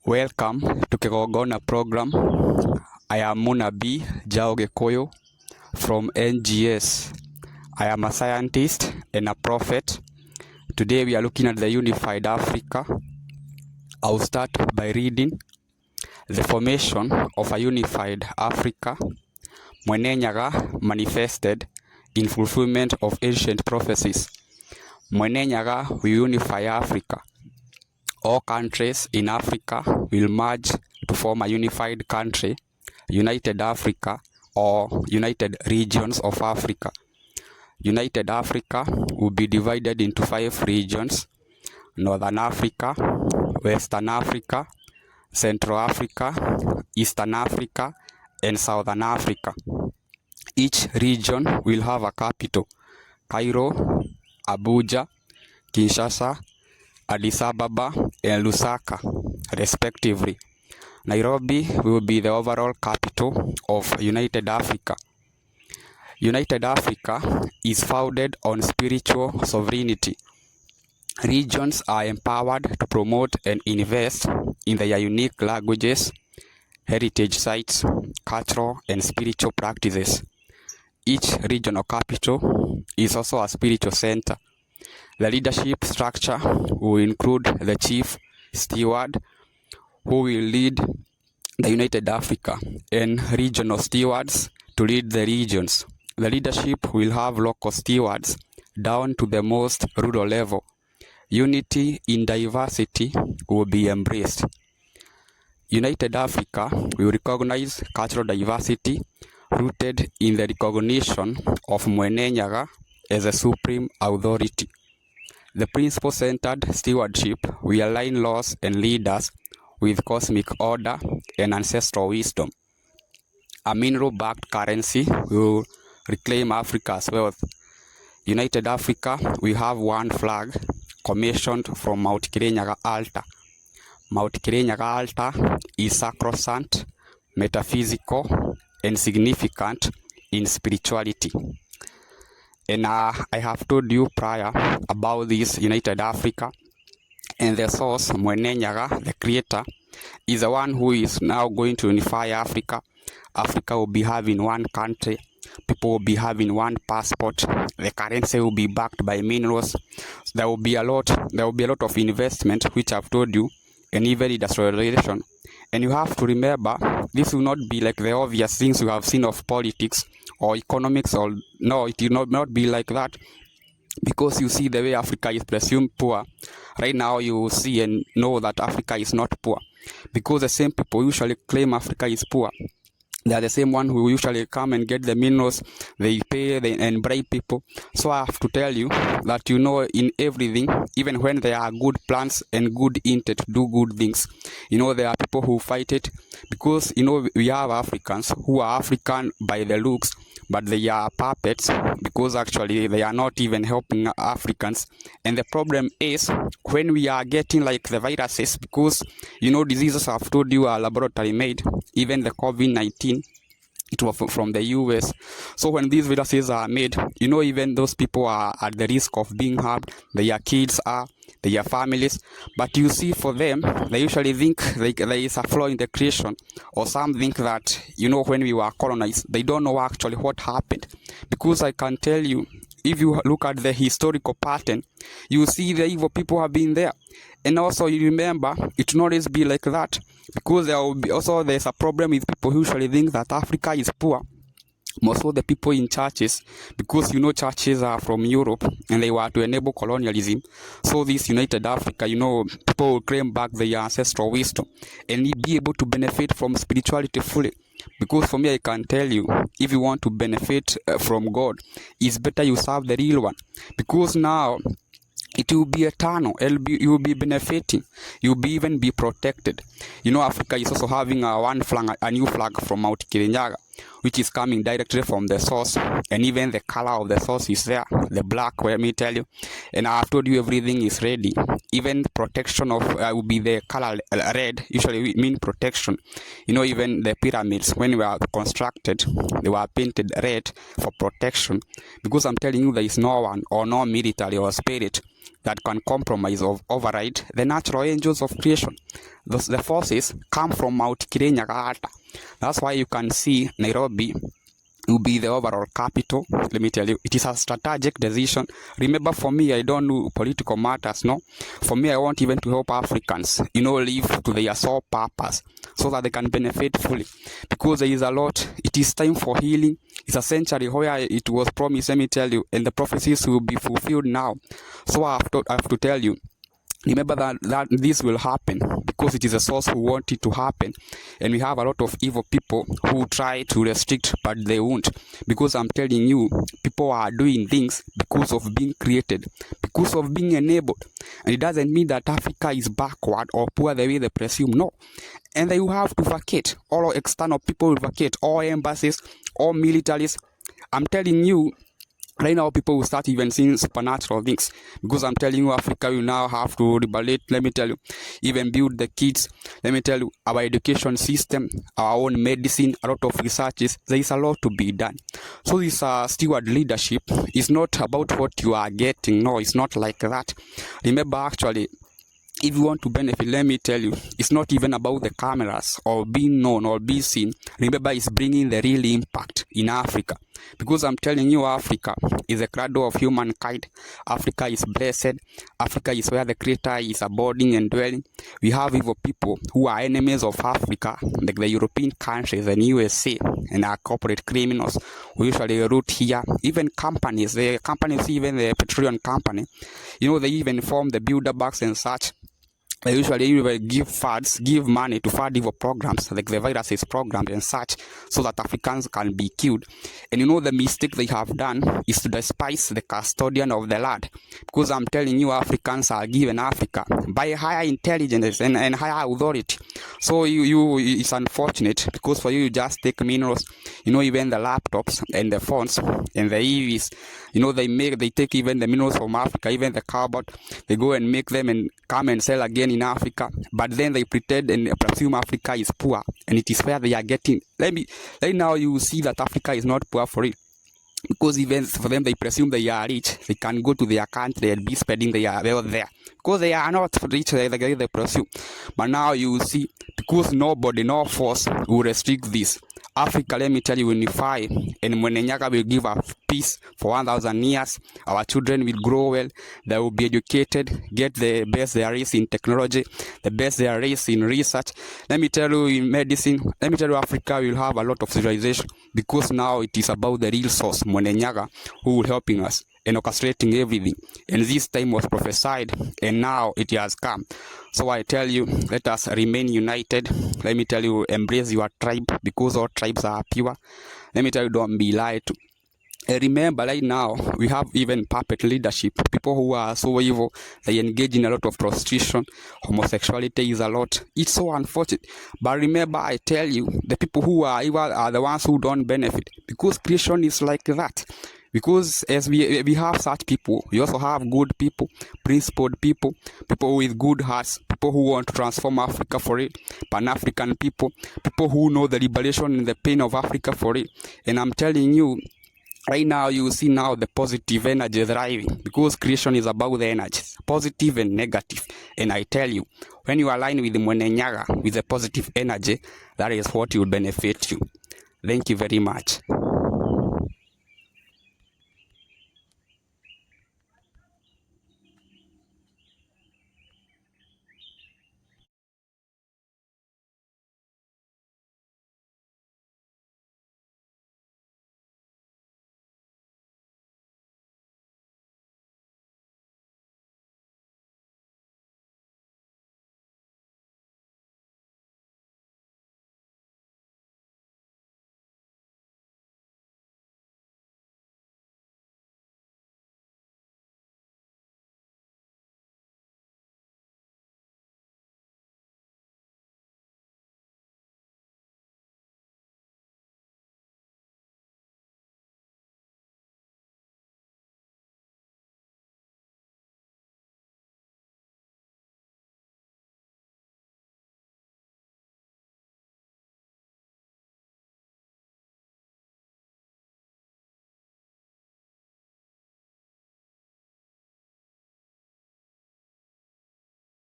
Welcome to Kegogona program. I am Munabi Jao Gekoyo from NGS. I am a scientist and a prophet. Today we are looking at the Unified Africa. I'll start by reading the formation of a Unified Africa. Mwenenyaga Manifested in fulfillment of Ancient Prophecies. Mwenenyaga will unify Africa. All countries in Africa will merge to form a unified country, United Africa or United Regions of Africa. United Africa will be divided into 5 regions: Northern Africa, Western Africa, Central Africa, Eastern Africa, and Southern Africa. Each region will have a capital: Cairo, Abuja, Kinshasa, Addis Ababa, and Lusaka, respectively. Nairobi will be the overall capital of United Africa. United Africa is founded on spiritual sovereignty. Regions are empowered to promote and invest in their unique languages, heritage sites, cultural and spiritual practices. Each regional capital is also a spiritual center. The leadership structure will include the Chief Steward, who will lead the United Africa, and Regional Stewards to lead the regions. The leadership will have Local Stewards down to the most rural level. Unity in diversity will be embraced. United Africa will recognize cultural diversity rooted in the recognition of Mwenenyaga as a supreme authority. The principle-centered stewardship will align laws and leaders with cosmic order and ancestral wisdom. A mineral-backed currency will reclaim Africa's wealth. United Africa will have one flag commissioned from Mount Kirinyaga altar. Mount Kirinyaga altar is sacrosanct, metaphysical, and significant in spirituality. And I have told you prior about this United Africa, and the source, Mwenenyaga, the creator, is the one who is now going to unify Africa. Africa will be having one country, people will be having one passport, the currency will be backed by minerals. There will be a lot of investment, which I've told you, and even industrialization. And you have to remember, this will not be like the obvious things you have seen of politics or economics, or no, it will not be like that. Because you see the way Africa is presumed poor. Right now you see and know that Africa is not poor. Because the same people usually claim Africa is poor. They are the same one who usually come and get the minerals, they pay and bribe people. So I have to tell you that, you know, in everything, even when there are good plans and good intent to do good things, you know, there are people who fight it. Because, you know, we have Africans who are African by the looks, but they are puppets, because actually they are not even helping Africans. And the problem is when we are getting like the viruses, because, you know, diseases I've told you are laboratory made. Even the COVID-19, it was from the US. So when these viruses are made, you know, even those people are at the risk of being harmed. Their kids are, their families. But you see, for them, they usually think there is a flaw in the creation, or some think that, you know, when we were colonized, they don't know actually what happened. Because I can tell you, if you look at the historical pattern, you see the evil people have been there. And also you remember, it will not always be like that. Because there will be also, there's a problem with people who usually think that Africa is poor. Most of the people in churches, because, you know, churches are from Europe and they were to enable colonialism. So this United Africa, you know, people will claim back their ancestral wisdom and be able to benefit from spirituality fully. Because for me, I can tell you, if you want to benefit from God, it's better you serve the real one. Because now, it will be eternal. You will be benefiting. You will even be protected. You know, Africa is also having a new flag from Mount Kirinyaga, which is coming directly from the source. And even the color of the source is there, the black, let me tell you. And I have told you everything is ready. Even protection of will be the color red. Usually we mean protection. You know, even the pyramids, when they were constructed, they were painted red for protection. Because I'm telling you, there is no one or no military or spirit that can compromise or override the natural angels of creation. the forces come from Mount Kirinyaga. That's why you can see Nairobi will be the overall capital. Let me tell you, it is a strategic decision. Remember, for me, I don't know political matters, no. For me, I want even to help Africans, live to their sole purpose so that they can benefit fully. Because there is a lot, it is time for healing. It's a century where it was promised, let me tell you, and the prophecies will be fulfilled now. So I have to tell you, remember that this will happen because it is a source who want it to happen, and we have a lot of evil people who try to restrict, but they won't. Because I'm telling you, people are doing things because of being created, because of being enabled, and it doesn't mean that Africa is backward or poor the way they presume. No, and they will have to vacate. All external people will vacate. All embassies, all militaries. I'm telling you. Right now, people will start even seeing supernatural things, because I'm telling you, Africa will now have to rebellate. Let me tell you, even build the kids. Let me tell you, our education system, our own medicine, a lot of researches. There is a lot to be done. So this steward leadership is not about what you are getting. No, it's not like that. Remember, actually, if you want to benefit, let me tell you, it's not even about the cameras or being known or being seen. Remember, it's bringing the real impact in Africa. Because I'm telling you, Africa is the cradle of humankind. Africa is blessed. Africa is where the Creator is abiding and dwelling. We have evil people who are enemies of Africa, like the European countries and USA, and our corporate criminals who usually root here. Even companies, even the petroleum company, they even form the Bilderbergs and such. They usually give funds, give money to fund evil programs like the viruses programs and such, so that Africans can be killed. And the mistake they have done is to despise the custodian of the land. Because I'm telling you, Africans are given Africa by higher intelligence and higher authority. So it's unfortunate, because for you just take minerals, even the laptops and the phones and the EVs, they take even the minerals from Africa, even the carbon, they go and make them and come and sell again in Africa, but then they pretend and presume Africa is poor, and it is where they are getting. Right now you see that Africa is not poor for it, because even for them they presume they are rich. They can go to their country and be spending their wealth there, because they are not rich like they presume. But now you see, because nobody, no force will restrict this. Africa, let me tell you, unify, and Mwenenyaga will give us peace for 1,000 years. Our children will grow well, they will be educated, get the best there is in technology, the best there is in research. Let me tell you, in medicine, let me tell you, Africa will have a lot of civilization, because now it is about the real source, Mwenenyaga, who will helping us and orchestrating everything. And this time was prophesied, and now it has come. So I tell you, let us remain united. Let me tell you, embrace your tribe, because all tribes are pure. Let me tell you, don't be lied to. And remember, right now, we have even puppet leadership. People who are so evil, they engage in a lot of prostitution. Homosexuality is a lot. It's so unfortunate. But remember, I tell you, the people who are evil are the ones who don't benefit. Because creation is like that. Because as we have such people, we also have good people, principled people, people with good hearts, people who want to transform Africa for it, Pan-African people, people who know the liberation and the pain of Africa for it. And I'm telling you, right now you see now the positive energy thriving, because creation is about the energies, positive and negative. And I tell you, when you align with the Mwenenyaga, with the positive energy, that is what will benefit you. Thank you very much.